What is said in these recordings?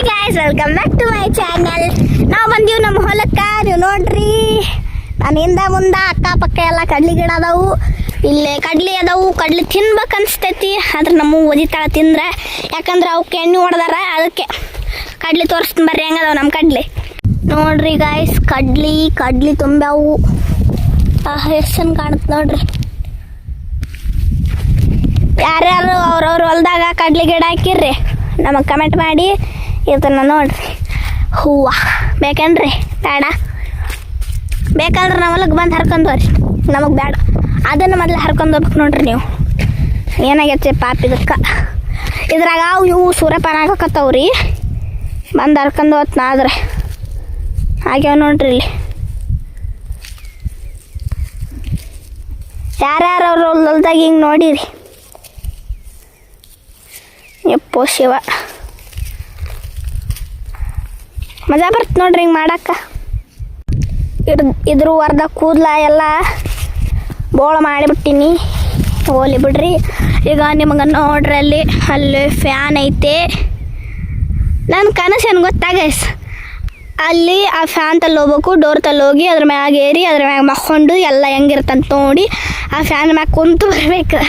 Guys, welcome back to my channel. ನಾವು ಬಂದೀವಿ ನಮ್ಮ ಹೊಲಕ್ಕೆ. ನೀವು ನೋಡ್ರಿ, ನಾನು ಹಿಂದ ಮುಂದೆ ಅಕ್ಕಪಕ್ಕ ಎಲ್ಲ ಕಡ್ಲಿ ಗಿಡ ಅದಾವು. ಇಲ್ಲೇ ಕಡ್ಲಿ ಅದಾವು. ಕಡ್ಲಿ ತಿನ್ಬೇಕು ಅನಿಸ್ತೈತಿ, ಆದ್ರೆ ನಮ್ಮ ಒದಿತಾಳ ತಿಂದ್ರೆ. ಯಾಕಂದ್ರೆ ಅವಕ್ಕೆ ಎಣ್ಣೆ ಹೊಡೆದಾರ, ಅದಕ್ಕೆ ಕಡ್ಲಿ ತೋರಿಸ್ತೀನಿ ಬರ್ರಿ ಹೆಂಗದಾವು ನಮ್ಮ ಕಡ್ಲಿ. ನೋಡ್ರಿ ಗಾಯ್ಸ್, ಕಡ್ಲಿ ತುಂಬ್ಯಾವು. ಎಷ್ಟು ಚಂದ ಕಾಣುತ್ತೆ ನೋಡ್ರಿ. ಯಾರ್ಯಾರು ಅವ್ರವ್ರ ಹೊಲ್ದಾಗ ಕಡ್ಲಿ ಗಿಡ ಹಾಕಿರ್ರಿ, ನಮಗೆ ಕಮೆಂಟ್ ಮಾಡಿ ಇದನ್ನು ನೋಡ್ರಿ. ಹೂವು ಬೇಕೇನ್ರಿ? ಬೇಡ ಬೇಕಾದ್ರೆ ನಾವು ಹೊಲಕ್ಕೆ ಬಂದು ಹರ್ಕೊಂಡವ್ರಿ. ನಮಗೆ ಬೇಡ, ಅದನ್ನು ಮೊದಲು ಹರ್ಕೊಂಡು ಹೋಗ್ಬೇಕು ನೋಡ್ರಿ. ನೀವು ಏನಾಗೈತೆ ಪಾಪ ಇದಕ್ಕೆ. ಇದ್ರಾಗ ಇವು ಸೂರ್ಯಪಾನ ಆಗಕತ್ತವ್ರಿ. ಬಂದು ಹರ್ಕೊಂಡು ಹೋತ್ನ ಆದ್ರೆ ಆಗ್ಯಾವ ನೋಡ್ರಿ. ಇಲ್ಲಿ ಯಾರ್ಯಾರು ಅವ್ರ ಹೊಲ್ದಾಗ ಹಿಂಗೆ ನೋಡಿರಿ. ಯಪ್ಪೋ ಶಿವ, ಮಜಾ ಬರ್ತದೆ ನೋಡ್ರಿ ಹಿಂಗೆ ಮಾಡಕ್ಕೆ. ಇದ್ರ ಅರ್ಧ ಕೂದಲ ಎಲ್ಲ ಬೋಳ ಮಾಡಿಬಿಟ್ಟಿನಿ. ಹೋಲಿ ಬಿಡ್ರಿ. ಈಗ ನಿಮಗೆ ನೋಡ್ರಿ, ಅಲ್ಲಿ ಫ್ಯಾನ್ ಐತೆ. ನನ್ನ ಕನಸು ಏನು ಗೊತ್ತಾ ಗೈಸ್, ಅಲ್ಲಿ ಆ ಫ್ಯಾನ್ ತಲ್ಲಿ ಹೋಗ್ಬೇಕು, ಡೋರ್ ತಲ್ಲಿ ಹೋಗಿ ಅದ್ರ ಮ್ಯಾಗ ಏರಿ ಅದ್ರ ಮ್ಯಾಗ ಮಕ್ಕೊಂಡು ಎಲ್ಲ ಹೆಂಗಿರ್ತಂತ ನೋಡಿ ಆ ಫ್ಯಾನ್ ಮ್ಯಾಗ ಕುಂತು ಬರ್ಬೇಕು.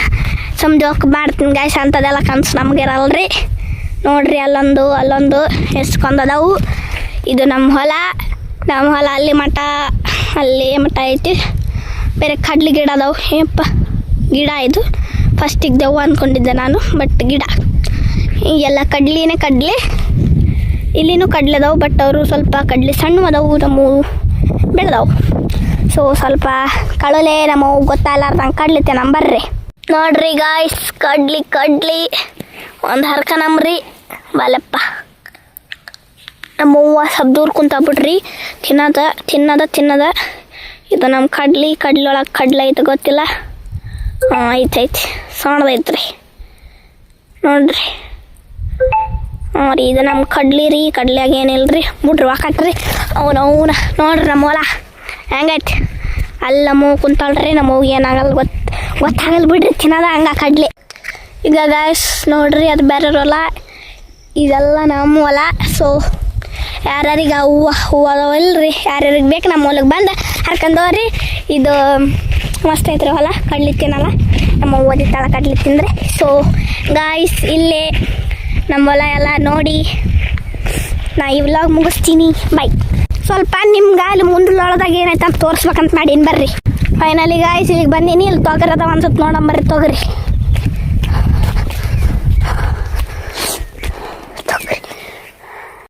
ಜೋಕ್ ಮಾಡ್ತೀನಿ ಗೈಸ್, ಅಂಥದ್ದೆಲ್ಲ ಕನಸು ನಮ್ಗೆ ಇರಲ್ರಿ. ನೋಡ್ರಿ, ಅಲ್ಲೊಂದು ಎಸ್ಕೊಂಡದಾವು. ಇದು ನಮ್ಮ ಹೊಲ ಅಲ್ಲಿ ಮಠ ಐತಿ. ಬೇರೆ ಕಡ್ಲಿ ಗಿಡ ಅದಾವು. ಏಪ್ಪ ಗಿಡ ಇದು ಫಸ್ಟಿಗೆ ದೆವ್ವ ಅಂದ್ಕೊಂಡಿದ್ದೆ ನಾನು, ಬಟ್ ಗಿಡ. ಈಗೆಲ್ಲ ಕಡ್ಲಿ ಇಲ್ಲಿನೂ ಕಡ್ಲೆ ಅದಾವು, ಬಟ್ ಅವರು ಸ್ವಲ್ಪ ಕಡ್ಲಿ ಸಣ್ಣ ಅದಾವು, ನಮ್ಮ ಬೆಳೆದವು. ಸೊ ಸ್ವಲ್ಪ ಕಳಲೆ ನಮ್ಮ ಗೊತ್ತಾಗಲಾರ್ದಂಗೆ ಕಡ್ಲಿತೆ ನಮ್ಮ ಬರ್ರಿ. ನೋಡ್ರಿ ಗಾಯ್ಸ್, ಕಡ್ಲಿ ಒಂದು ಹರ್ಕನಂಬ್ರಿ ಬಾಲಪ್ಪ. ನಮ್ಮವ್ವ ಸ್ವಲ್ಪ ದೂರ ಕುಂತಾಗ್ಬಿಟ್ರಿ. ತಿನ್ನದ ಇದು ನಮ್ಮ ಕಡ್ಲಿ ಒಳಗೆ ಕಡ್ಲೆ ಐತೆ ಗೊತ್ತಿಲ್ಲ. ಐತಿ ಸಣ್ಣದೈತ್ರಿ ನೋಡ್ರಿ. ರೀ ಇದು ನಮ್ಮ ಕಡ್ಲಿಯಾಗ ಏನಿಲ್ರಿ. ಬಿಡ್ರಿ ವಾಕಾಟ್ರಿ ಅವನ ನೋಡ್ರಿ ನಮ್ಮ ಹೊಲ ಹೆಂಗೈತಿ. ಅಲ್ಲಿ ನಮ್ಮ ಕುಂತಾಳ್ರಿ. ನಮ್ಮ ಏನಾಗಲ್ಲ ಗೊತ್ತಾಗಲ್ಲ ಬಿಡ್ರಿ, ತಿನ್ನದ ಹಂಗ ಕಡ್ಲಿ. ಈಗ ಗಾಯ್ಸ್ ನೋಡ್ರಿ, ಅದು ಬೇರೆ ಹೊಲ, ಇದೆಲ್ಲ ನಮ್ಮ ಹೊಲ. ಸೊ ಯಾರ್ಯಾರಿಗೆ ಹೂವು ಅದಾವ ಇಲ್ರಿ, ಯಾರ್ಯಾರಿಗೆ ಬೇಕು ನಮ್ಮ ಹೊಲಕ್ಕೆ ಬಂದು ಹರ್ಕೊಂಡವ್ರಿ. ಇದು ಮಸ್ತ್ ಐತ್ರಿ ಹೊಲ. ಕಡ್ಲಿ ತಿನ್ನಲ್ಲ, ನಮ್ಮ ಓದಿತ್ತಾಳ ಕಡ್ಲಿ ತಿಂದ್ರೆ. ಸೊ ಗಾಯ್ಸ್, ಇಲ್ಲೇ ನಮ್ಮ ಹೊಲ ಎಲ್ಲ ನೋಡಿ ನಾ ಈ ವ್ಲಾಗ್ ಮುಗಿಸ್ತೀನಿ. ಬೈ. ಸ್ವಲ್ಪ ನಿಮ್ಗೆ ಅಲ್ಲಿ ಮುಂದೊಳದಾಗ ಏನೈತೆ ಅಂತ ತೋರಿಸ್ಬೇಕಂತ ಮಾಡೀನಿ ಬರ್ರಿ. ಫೈನಲಿ ಗಾಯ್ಸ್, ಇಲ್ಲಿಗೆ ಬಂದೀನಿ. ಇಲ್ಲಿ ತೊಗರಿ ಅದಾವ ಅನ್ಸುತ್ತೆ, ನೋಡಂಬರ್ರಿ ತೊಗರಿ.